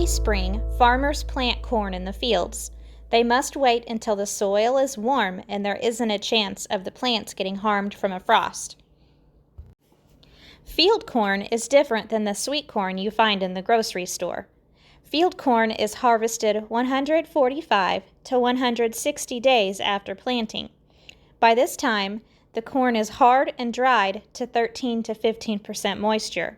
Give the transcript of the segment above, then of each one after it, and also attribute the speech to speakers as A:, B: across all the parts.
A: early spring, farmers plant corn in the fields. They must wait until the soil is warm and there isn't a chance of the plants getting harmed from a frost. Field corn is different than the sweet corn you find in the grocery store. Field corn is harvested 145 to 160 days after planting. By this time, the corn is hard and dried to 13 to 15% moisture.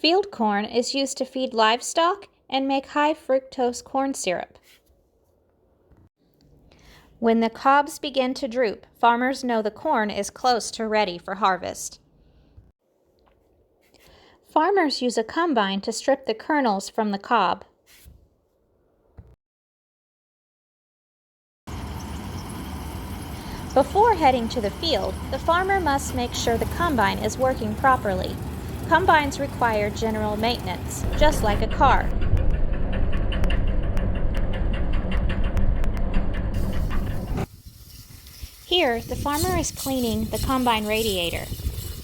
A: Field corn is used to feed livestock and make high fructose corn syrup. When the cobs begin to droop, farmers know the corn is close to ready for harvest. Farmers use a combine to strip the kernels from the cob. Before heading to the field, the farmer must make sure the combine is working properly. Combines require general maintenance, just like a car. Here, the farmer is cleaning the combine radiator.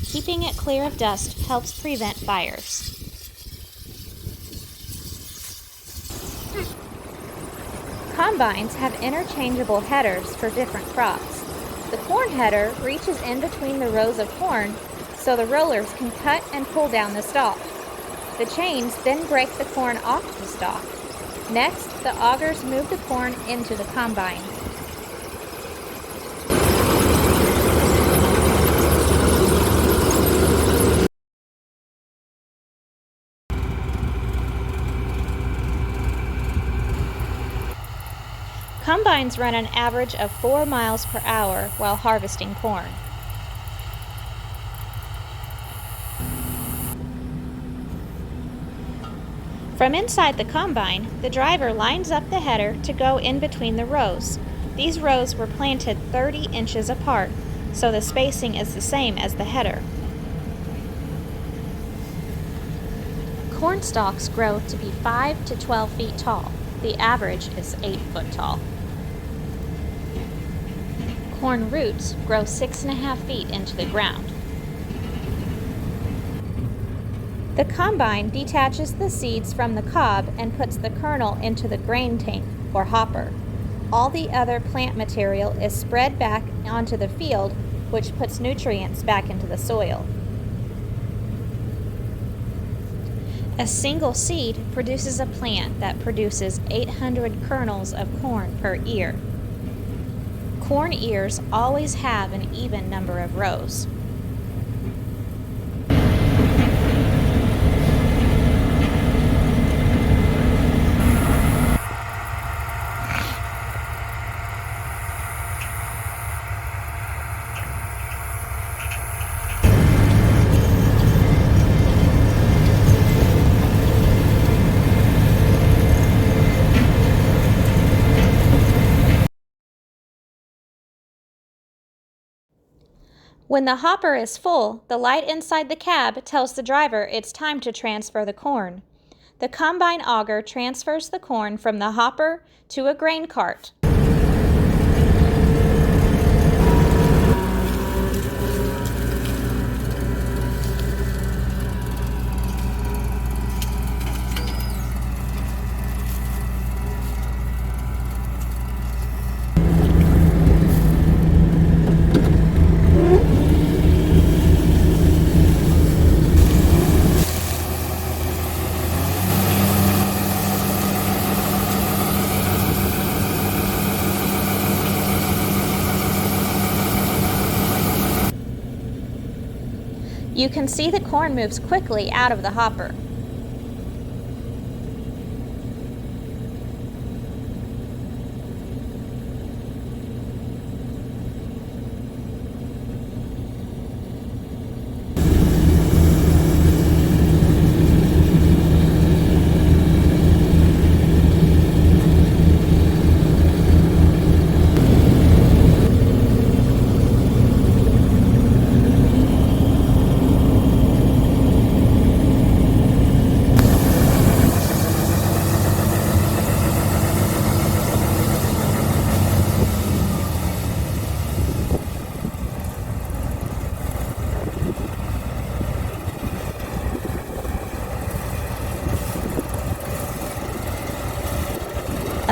A: Keeping it clear of dust helps prevent fires. Combines have interchangeable headers for different crops. The corn header reaches in between the rows of corn so the rollers can cut and pull down the stalk. The chains then break the corn off the stalk. Next, the augers move the corn into the combine. Combines run an average of 4 miles per hour while harvesting corn. From inside the combine, the driver lines up the header to go in between the rows. These rows were planted 30 inches apart, so the spacing is the same as the header. Corn stalks grow to be 5 to 12 feet tall. The average is 8 foot tall. Corn roots grow 6.5 feet into the ground. The combine detaches the seeds from the cob and puts the kernel into the grain tank, or hopper. All the other plant material is spread back onto the field, which puts nutrients back into the soil. A single seed produces a plant that produces 800 kernels of corn per ear. Corn ears always have an even number of rows. When the hopper is full, the light inside the cab tells the driver it's time to transfer the corn. The combine auger transfers the corn from the hopper to a grain cart. You can see the corn moves quickly out of the hopper.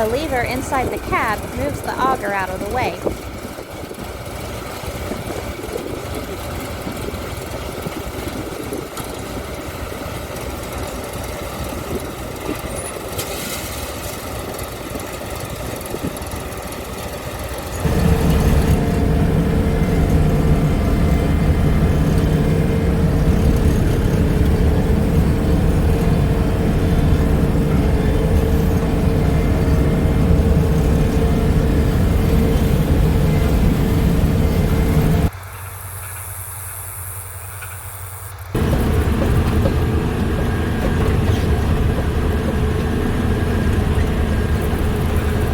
A: A lever inside the cab moves the auger out of the way.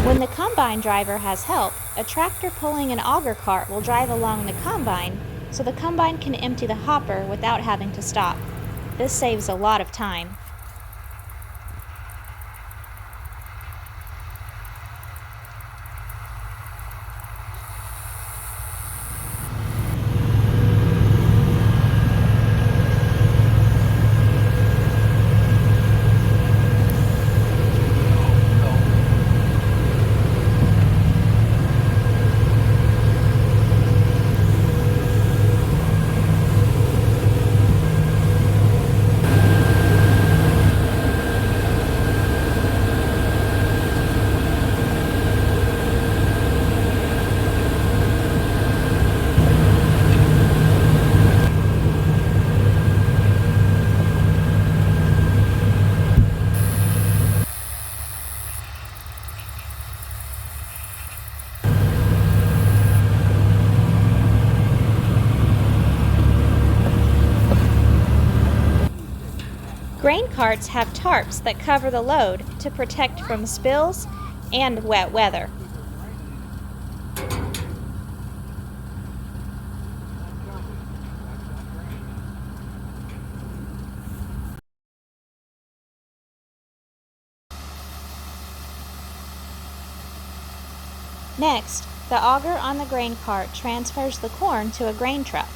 A: When the combine driver has help, a tractor pulling an auger cart will drive along the combine so the combine can empty the hopper without having to stop. This saves a lot of time. Grain carts have tarps that cover the load to protect from spills and wet weather. Next, the auger on the grain cart transfers the corn to a grain truck.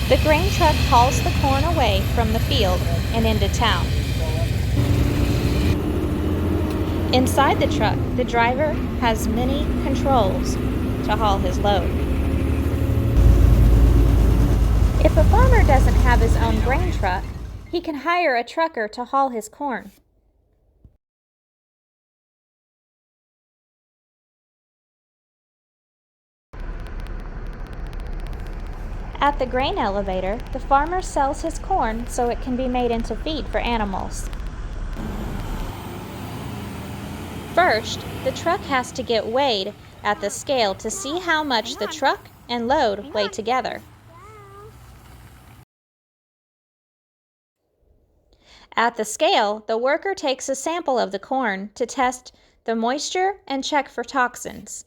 A: The grain truck hauls the corn away from the field and into town. Inside the truck, the driver has many controls to haul his load. If a farmer doesn't have his own grain truck, he can hire a trucker to haul his corn. At the grain elevator, the farmer sells his corn so it can be made into feed for animals. First, the truck has to get weighed at the scale to see how much the truck and load weigh together. At the scale, the worker takes a sample of the corn to test the moisture and check for toxins.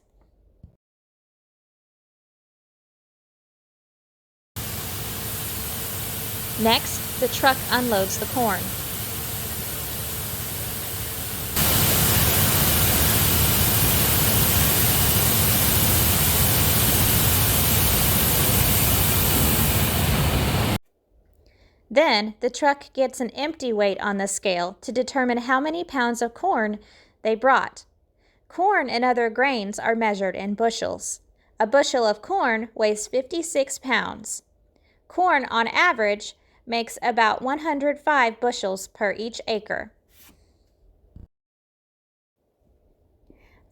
A: Next, the truck unloads the corn. Then, the truck gets an empty weight on the scale to determine how many pounds of corn they brought. Corn and other grains are measured in bushels. A bushel of corn weighs 56 pounds. Corn, on average, makes about 105 bushels per each acre.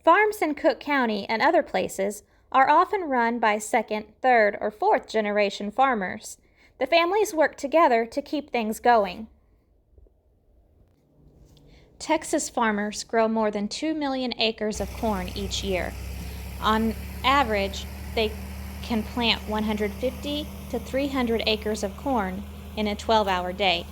A: Farms in Cook County and other places are often run by second, third, or fourth generation farmers. The families work together to keep things going. Texas farmers grow more than 2 million acres of corn each year. On average, they can plant 150 to 300 acres of corn in a 12-hour day.